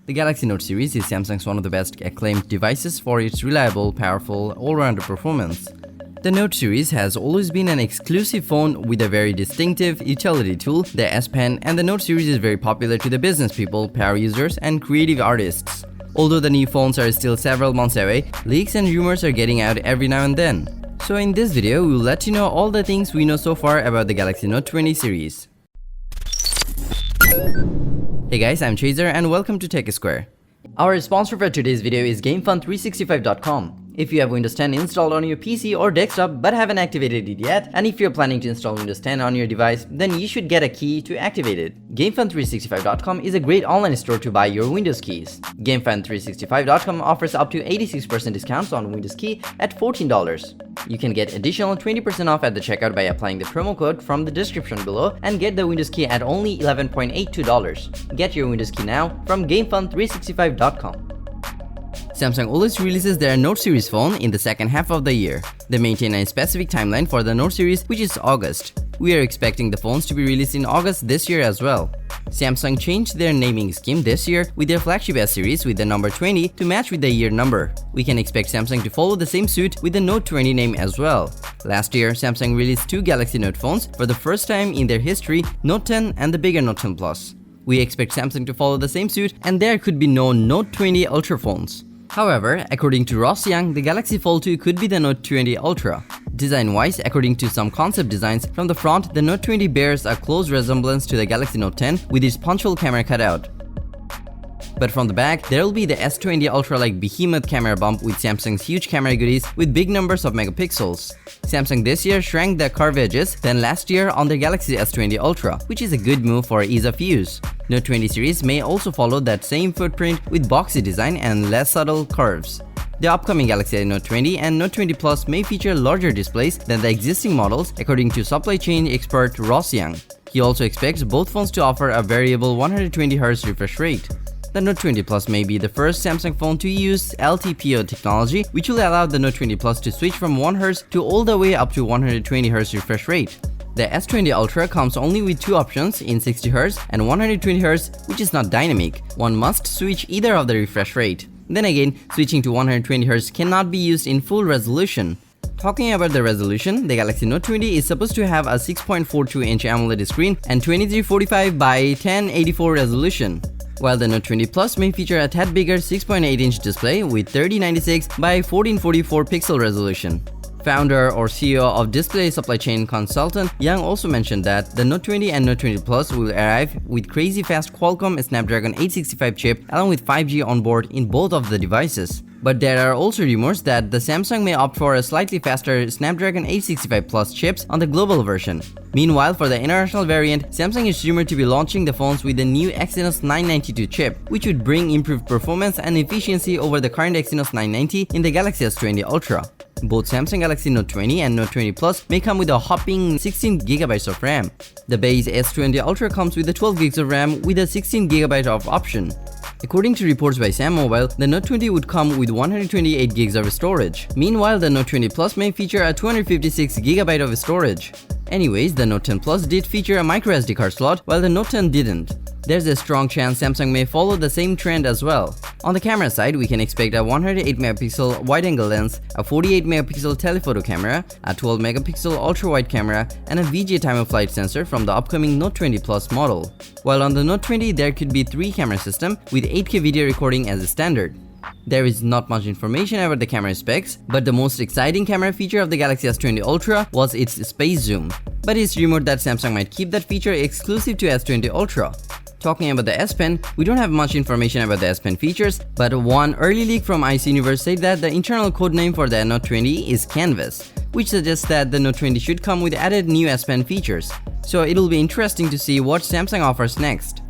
The Galaxy Note series is Samsung's one of the best acclaimed devices for its reliable, powerful, all-rounder performance. The Note series has always been an exclusive phone with a very distinctive utility tool, the S Pen, and the Note series is very popular to the business people, power users, and creative artists. Although the new phones are still several months away, leaks and rumors are getting out every now and then. So in this video, we will let you know all the things we know so far about the Galaxy Note 20 series. Hey guys, I'm Chaser and welcome to Tech Square. Our sponsor for today's video is GameFun365.com. If you have Windows 10 installed on your PC or desktop but haven't activated it yet, and if you're planning to install Windows 10 on your device, then you should get a key to activate it. GameFun365.com is a great online store to buy your Windows keys. GameFun365.com offers up to 86% discounts on Windows key at $14. You can get additional 20% off at the checkout by applying the promo code from the description below and get the Windows key at only $11.82. Get your Windows key now from GameFun365.com. Samsung always releases their Note series phone in the second half of the year. They maintain a specific timeline for the Note series, which is August. We are expecting the phones to be released in August this year as well. Samsung changed their naming scheme this year with their flagship S series with the number 20 to match with the year number. We can expect Samsung to follow the same suit with the Note 20 name as well. Last year, Samsung released two Galaxy Note phones for the first time in their history, Note 10 and the bigger Note 10 Plus. We expect Samsung to follow the same suit and there could be no Note 20 Ultra phones. However, according to Ross Young, the Galaxy Fold 2 could be the Note 20 Ultra. Design-wise, according to some concept designs, from the front, the Note 20 bears a close resemblance to the Galaxy Note 10 with its punch-hole camera cutout. But from the back, there will be the S20 Ultra-like behemoth camera bump with Samsung's huge camera goodies with big numbers of megapixels. Samsung this year shrank the curved edges than last year on their Galaxy S20 Ultra, which is a good move for ease of use. Note 20 series may also follow that same footprint with boxy design and less subtle curves. The upcoming Galaxy Note 20 and Note 20 Plus may feature larger displays than the existing models, according to supply chain expert Ross Young. He also expects both phones to offer a variable 120Hz refresh rate. The Note 20 Plus may be the first Samsung phone to use LTPO technology, which will allow the Note 20 Plus to switch from 1Hz to all the way up to 120Hz refresh rate. The S20 Ultra comes only with two options in 60Hz and 120Hz, which is not dynamic. One must switch either of the refresh rate. Then again, switching to 120Hz cannot be used in full resolution. Talking about the resolution, the Galaxy Note 20 is supposed to have a 6.42-inch AMOLED screen and 2345 by 1084 resolution, while the Note 20 Plus may feature a tad bigger 6.8-inch display with 3096 by 1444 pixel resolution. Founder or CEO of display supply chain consultant Young also mentioned that the Note 20 and Note 20 Plus will arrive with crazy fast Qualcomm Snapdragon 865 chip along with 5G on board in both of the devices. But there are also rumors that the Samsung may opt for a slightly faster Snapdragon 865 Plus chips on the global version. Meanwhile, for the international variant, Samsung is rumored to be launching the phones with the new Exynos 992 chip, which would bring improved performance and efficiency over the current Exynos 990 in the Galaxy S20 Ultra. Both Samsung Galaxy Note 20 and Note 20 Plus may come with a hopping 16GB of RAM. The base S20 Ultra comes with a 12GB of RAM with a 16GB of option. According to reports by Sam Mobile, the Note 20 would come with 128GB of storage. Meanwhile, the Note 20 Plus may feature a 256GB of storage. Anyways, the Note 10 Plus did feature a microSD card slot, while the Note 10 didn't. There's a strong chance Samsung may follow the same trend as well. On the camera side, we can expect a 108MP wide-angle lens, a 48MP telephoto camera, a 12MP ultra-wide camera, and a VGA time-of-flight sensor from the upcoming Note 20 Plus model. While on the Note 20, there could be 3 camera system with 8K video recording as a standard. There is not much information about the camera specs, but the most exciting camera feature of the Galaxy S20 Ultra was its space zoom. But it's rumored that Samsung might keep that feature exclusive to S20 Ultra. Talking about the S Pen, we don't have much information about the S Pen features, but one early leak from IC Universe said that the internal codename for the Note 20 is Canvas, which suggests that the Note 20 should come with added new S Pen features. So it'll be interesting to see what Samsung offers next.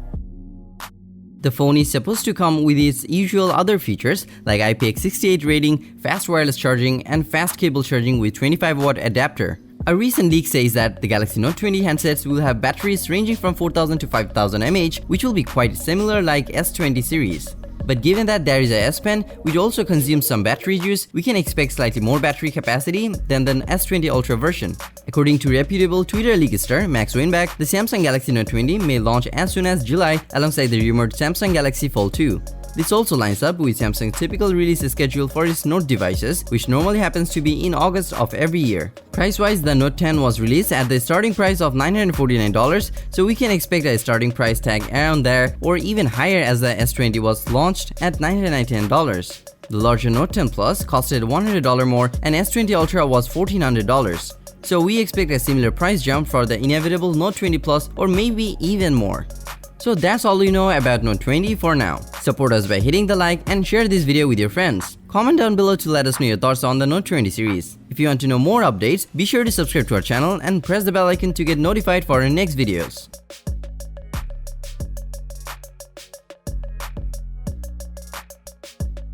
The phone is supposed to come with its usual other features like IPX68 rating, fast wireless charging, and fast cable charging with 25-watt adapter. A recent leak says that the Galaxy Note 20 handsets will have batteries ranging from 4000 to 5000 mAh, which will be quite similar like S20 series. But given that there is a S Pen which also consumes some battery juice, we can expect slightly more battery capacity than the S20 Ultra version. According to reputable Twitter leakster Max Weinbach, the Samsung Galaxy Note 20 may launch as soon as July alongside the rumored Samsung Galaxy Fold 2. This also lines up with Samsung's typical release schedule for its Note devices, which normally happens to be in August of every year. Price-wise, the Note 10 was released at the starting price of $949, so we can expect a starting price tag around there or even higher as the S20 was launched at $999. The larger Note 10 Plus costed $100 more and S20 Ultra was $1,400. So we expect a similar price jump for the inevitable Note 20 Plus or maybe even more. So that's all you know about Note 20 for now. Support us by hitting the like and share this video with your friends. Comment down below to let us know your thoughts on the Note 20 series. If you want to know more updates, be sure to subscribe to our channel and press the bell icon to get notified for our next videos.